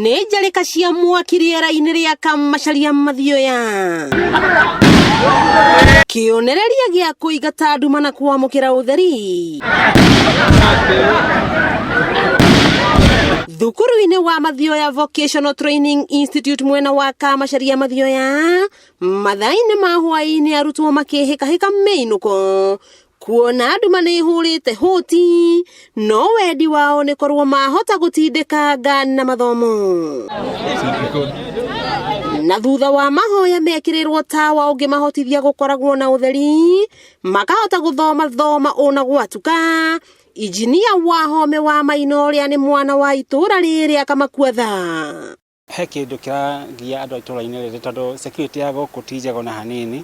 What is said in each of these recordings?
Nĩ njarĩka cia mwaki rĩera-inĩ rĩa Kamacharia Mathioya. Kĩonereria gĩa kũingata nduma na kwamũkĩra ũtheri. Thukuru-inĩ wa Mathioya Vocational Training Institute mwena wa Kamacharia Mathioya, mathaa-inĩ ma hwaĩ-inĩ arutwo makĩhĩkahĩka mĩinũko. Kuona nduma nĩ ihũrĩte hũti, no wendi wao nĩ korwo mahota gũtindĩkanga na mathomo. Na thutha wa mahoya mekĩrĩrwo tawa ũngĩmahotithia gũkoragwo na ũtheri, makahota gũthoma ona gwatuka. Injinia wa home wa Maino ũrĩa nĩ mwana wa itũra rĩrĩ akamakuatha. He kĩndũ kĩragia andũ a itũra-inĩ rĩrĩ tondũ security ya gũkũ ti njega ona hanini.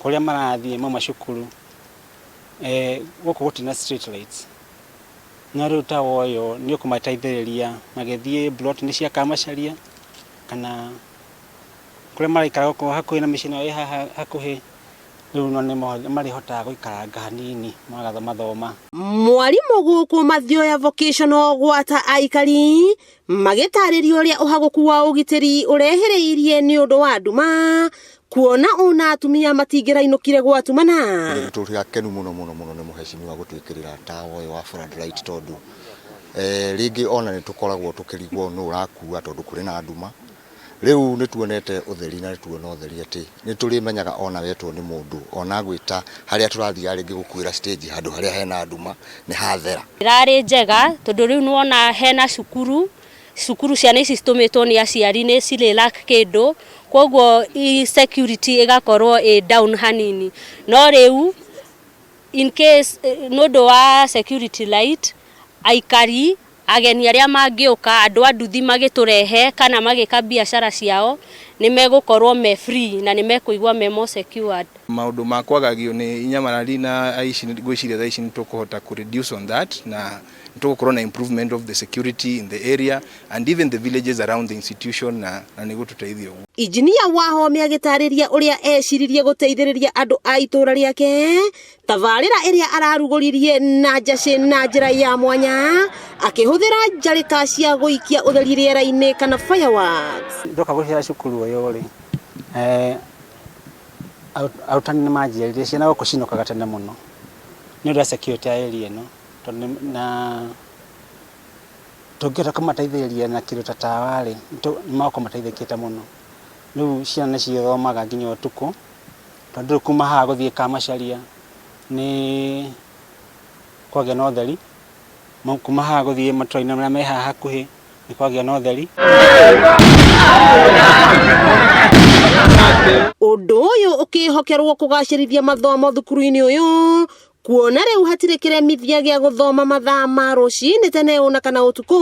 Kũrĩa marathiĩ macukuru gũkũ gũtirĩ street lights. Na rĩu tawa ũyũ nĩ ũkũmateithĩrĩria magĩthiĩ plot-inĩ cia Kamacharia kana kũrĩa maraikara gũkũ hakuhĩ na mĩciĩ ĩyo haha hakuhĩ. Rĩu no nĩ marĩhotaga gũikaranga hanini magathoma. Mwarimũ gũkũ Mathioya Vocational gwata aikari magĩtarĩria ũrĩa ũhagũku wa ugitiri ũrehereirie nĩ ũndũ wa nduma, kuona ona atumia matingĩrainũkire gwatumana. Tũrĩ akenu mũno nĩ mũhecimiwa gũtwĩkĩrĩra tawa ũyũ wa floodlight tondũ rĩngĩ ona nĩ tũkoragwo tũkĩrigwo nũ ũrakua tondũ kũrĩ na nduma. Rĩu nĩ tuonete ũtheri na tuona ũtheri atĩ nĩ tũrĩmenyaga ona wetwo nĩ mũndũ ona gwĩta harĩa tũrathiĩ rĩngĩ gũkuĩra stage handũ harĩa hena nduma nĩ hathera. Irarĩ njega tondũ rĩu nĩwona hena cukuru ciana ici citũmĩtwo nĩ aciari nĩ cirĩ lack kĩndũ, koguo security ĩgakorwo down hanini. No rĩu in case nũndũ wa security light, aikari ageni arĩa mangĩũka andũ a nduthi magĩtũrehe kana magĩka biacara ciao nĩ megũkorwo me free na nĩ mekũigua me more secured. Maũndũ ma kwagagio nĩ inyamarari na aici gwĩciria thaa ici nĩ tũkũhota ku reduce on that na tũgũkorwo na improvement of the security in the area and even the villages around the institution na nĩ gũtũteithia. Injinia wa home agĩtarĩria ũrĩa eciririe gũteithĩrĩria andũ a itũra rĩake, tabarĩra ĩrĩa ararugũririe na njĩra ya mwanya akĩhũthĩra njarĩka cia gũikia ũtheri rĩera-inĩ kana fireworks. Ndoka gũcira cukuru ũyũ rĩ, arutani nĩ manjĩrĩire ciana gũkũ cinokaga tene mũno nĩ ũndũ wa security ya area ĩno, tondũ na tũngĩhota kũmateithĩrĩria na kĩndũ ta tawa rĩ nĩ magokorwo mateithĩkĩte mũno. Rĩu ciana nĩ cithomaga nginya ũtukũ tondũ kuma haha gũthiĩ Kamacharia nĩ kwagĩa na ũtheri, kuma haha gũthiĩ matũra-inĩ marĩa me haha hakuhĩ nĩ kwagĩa na ũtheri. Ũndũ ũyũ ũkĩhokerwo kũgacĩrithia mathomo thukuru-inĩ ũyũ, kuona rĩu hatirĩ kĩremithia gĩa gũthoma mathaa ma rũcinĩ tene ona kana ũtukũ.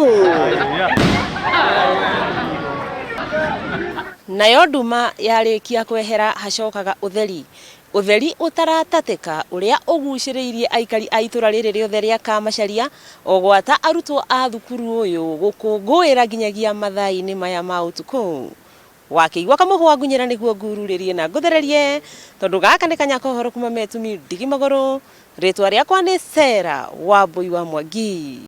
Nayo nduma yarĩkia kwehera hacokaga ũtheri. Ũtheri ũtaratatĩka ũrĩa ũgucĩrĩirie aikari a itũra rĩrĩ rĩothe rĩa Kamacharia o gwata arutwo a thukuru ũyũ gũkũngũĩra nginyagia mathaa-inĩ maya ma ũtukũ. Wakĩigua kamũhwa ngunyĩra nĩguo ngururĩrie na ngũthererie tondũ gaka nĩ kanya kohoro kuma metumi ndigi magũrũ. Rĩtwa rĩakwa nĩ Sera wa Mbui wa Mwangi.